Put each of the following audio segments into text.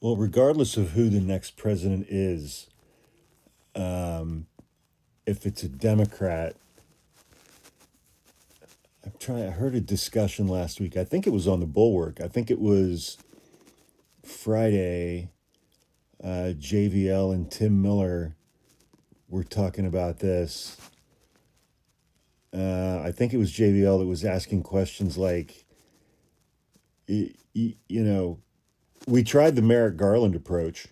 Well, regardless of who the next president is, um, if it's a Democrat, I heard a discussion last week. I think it was on the Bulwark. I think it was Friday. JVL and Tim Miller were talking about this. I think it was JVL that was asking questions like, you know, we tried the Merrick Garland approach.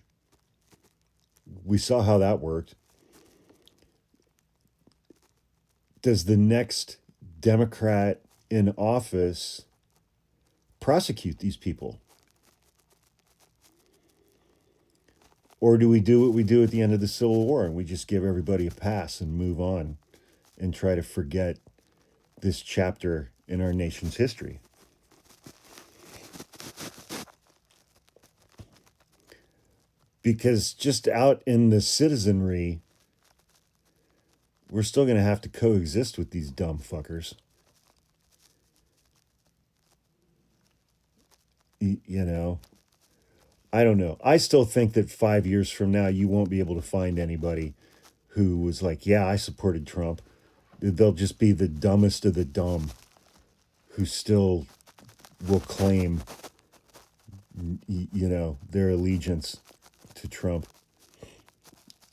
We saw how that worked. Does the next Democrat in office prosecute these people? Or do we do what we do at the end of the Civil War and we just give everybody a pass and move on and try to forget this chapter in our nation's history? Because just out in the citizenry, we're still going to have to coexist with these dumb fuckers. You know, I don't know. I still think that 5 years from now, you won't be able to find anybody who was like, yeah, I supported Trump. They'll just be the dumbest of the dumb who still will claim, their allegiance to Trump.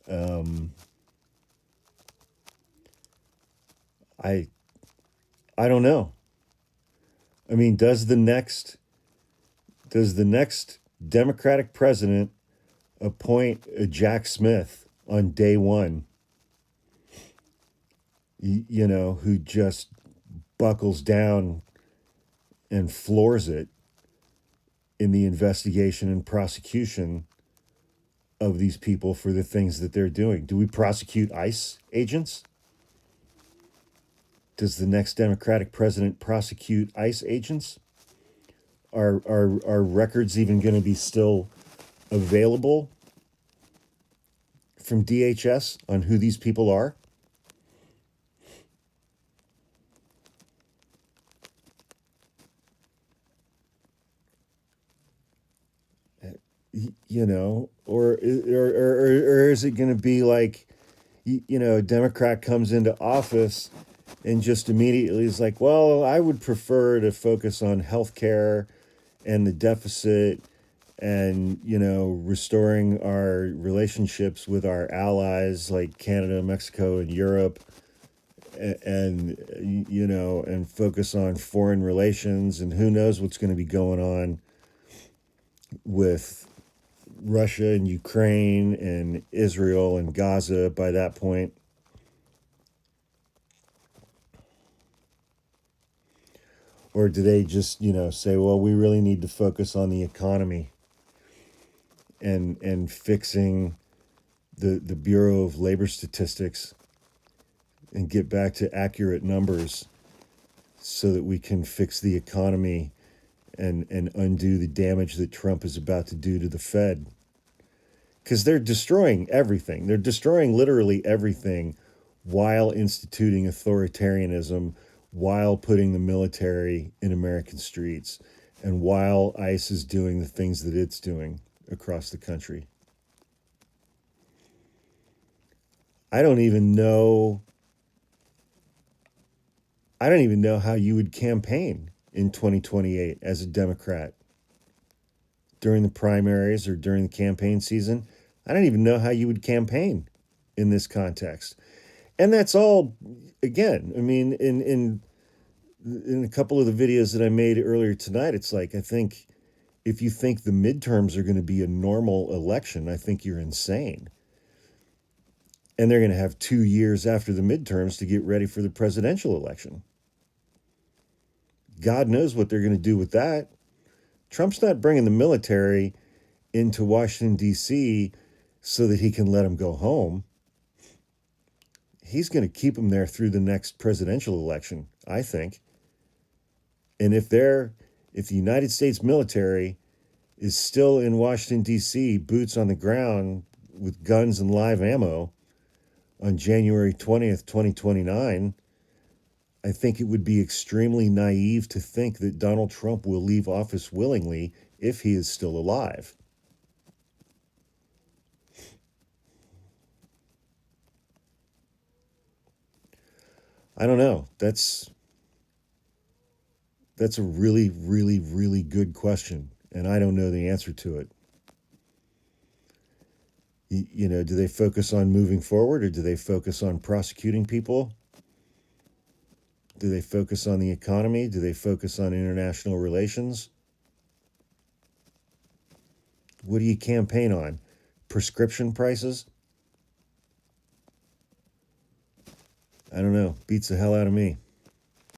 Um, I, I don't know. I mean, does the next Democratic president appoint a Jack Smith on day one, who just buckles down and floors it in the investigation and prosecution of these people for the things that they're doing? Do we prosecute ICE agents? Does the next Democratic president prosecute ICE agents? Are records even going to be still available from DHS on who these people are? Or is it going to be like, a Democrat comes into office and just immediately is like, well, I would prefer to focus on healthcare and the deficit and, restoring our relationships with our allies like Canada, Mexico, and Europe, and focus on foreign relations, and who knows what's going to be going on with Russia and Ukraine and Israel and Gaza by that point. Or do they just, say, well, we really need to focus on the economy and fixing the Bureau of Labor Statistics and get back to accurate numbers so that we can fix the economy and undo the damage that Trump is about to do to the Fed? Because they're destroying everything. They're destroying literally everything while instituting authoritarianism, while putting the military in American streets, and while ICE is doing the things that it's doing across the country. I don't even know. I don't even know how you would campaign in 2028 as a Democrat during the primaries or during the campaign season. I don't even know how you would campaign in this context. And that's all, again, I mean, in a couple of the videos that I made earlier tonight, it's like, I think if you think the midterms are going to be a normal election, I think you're insane. And they're going to have 2 years after the midterms to get ready for the presidential election. God knows what they're going to do with that. Trump's not bringing the military into Washington, D.C. so that he can let them go home. He's going to keep them there through the next presidential election, I think. And if the United States military is still in Washington, D.C., boots on the ground with guns and live ammo on January 20th, 2029, I think it would be extremely naive to think that Donald Trump will leave office willingly if he is still alive. I don't know. That's a really, really, really good question, and I don't know the answer to it. You know, do they focus on moving forward, or do they focus on prosecuting people? Do they focus on the economy? Do they focus on international relations? What do you campaign on? Prescription prices? I don't know. Beats the hell out of me.